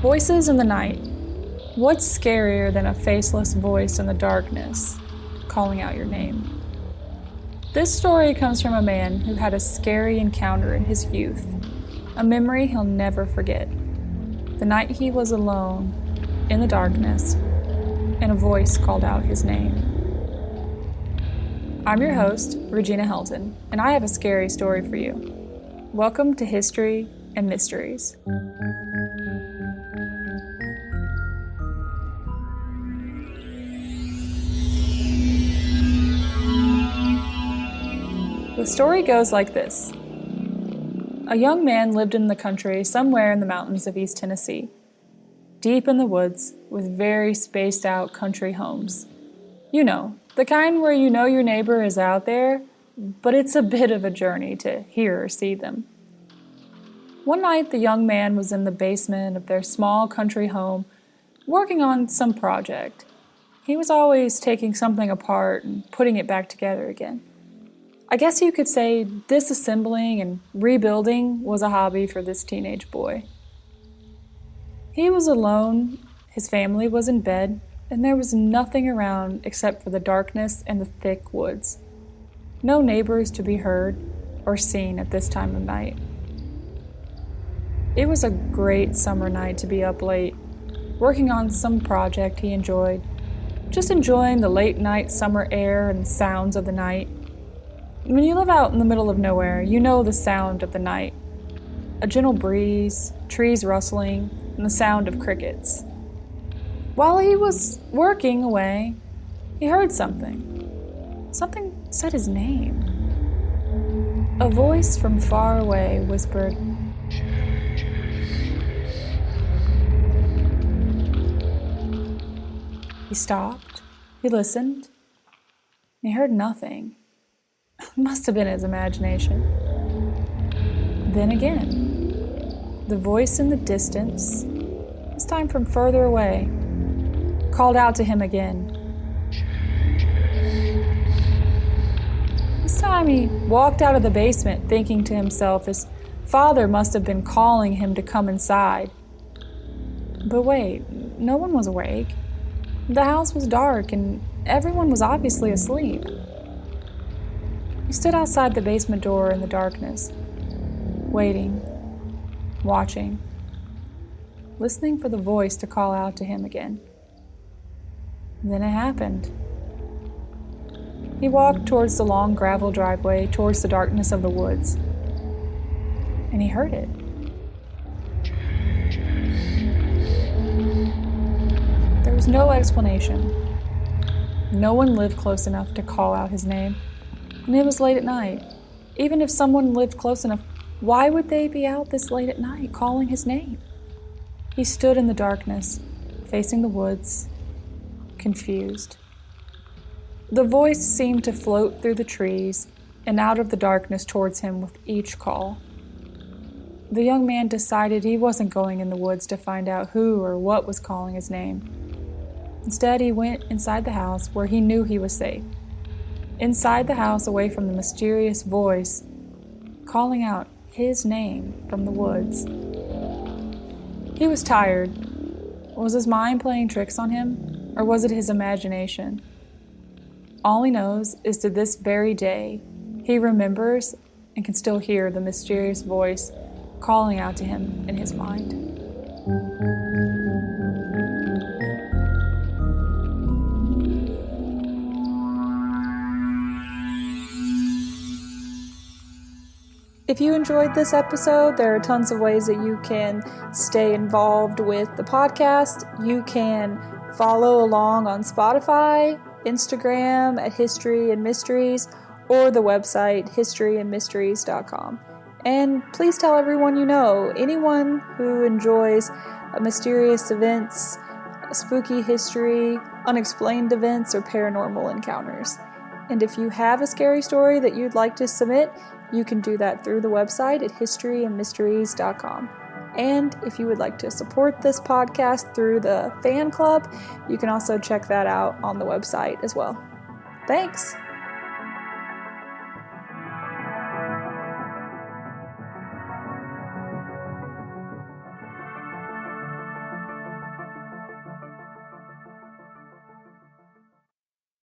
Voices in the night. What's scarier than a faceless voice in the darkness calling out your name? This story comes from a man who had a scary encounter in his youth, a memory he'll never forget. The night he was alone, in the darkness, and a voice called out his name. I'm your host, Regina Helton, and I have a scary story for you. Welcome to History and Mysteries. The story goes like this. A young man lived in the country somewhere in the mountains of East Tennessee, deep in the woods with very spaced out country homes. You know, the kind where you know your neighbor is out there, but it's a bit of a journey to hear or see them. One night, the young man was in the basement of their small country home, working on some project. He was always taking something apart and putting it back together again. I guess you could say disassembling and rebuilding was a hobby for this teenage boy. He was alone, his family was in bed, and there was nothing around except for the darkness and the thick woods. No neighbors to be heard or seen at this time of night. It was a great summer night to be up late, working on some project he enjoyed, just enjoying the late night summer air and sounds of the night. When you live out in the middle of nowhere, you know the sound of the night. A gentle breeze, trees rustling, and the sound of crickets. While he was working away, he heard something. Something said his name. A voice from far away whispered, He stopped, he listened, and he heard nothing. It must have been his imagination. Then again, the voice in the distance, this time from further away, called out to him again. This time he walked out of the basement thinking to himself his father must have been calling him to come inside. But wait, no one was awake. The house was dark and everyone was obviously asleep. He stood outside the basement door in the darkness, waiting, watching, listening for the voice to call out to him again. Then it happened. He walked towards the long gravel driveway, towards the darkness of the woods, and he heard it. There was no explanation. No one lived close enough to call out his name. And it was late at night. Even if someone lived close enough, why would they be out this late at night calling his name? He stood in the darkness, facing the woods, confused. The voice seemed to float through the trees and out of the darkness towards him with each call. The young man decided he wasn't going in the woods to find out who or what was calling his name. Instead, he went inside the house where he knew he was safe. Inside the house, away from the mysterious voice, calling out his name from the woods. He was tired. Was his mind playing tricks on him, or was it his imagination? All he knows is to this very day, he remembers and can still hear the mysterious voice calling out to him in his mind. If you enjoyed this episode, there are tons of ways that you can stay involved with the podcast. You can follow along on Spotify, Instagram at History and Mysteries, or the website historyandmysteries.com. And please tell everyone you know, anyone who enjoys mysterious events, spooky history, unexplained events, or paranormal encounters. And if you have a scary story that you'd like to submit, you can do that through the website at historyandmysteries.com. And if you would like to support this podcast through the fan club, you can also check that out on the website as well. Thanks!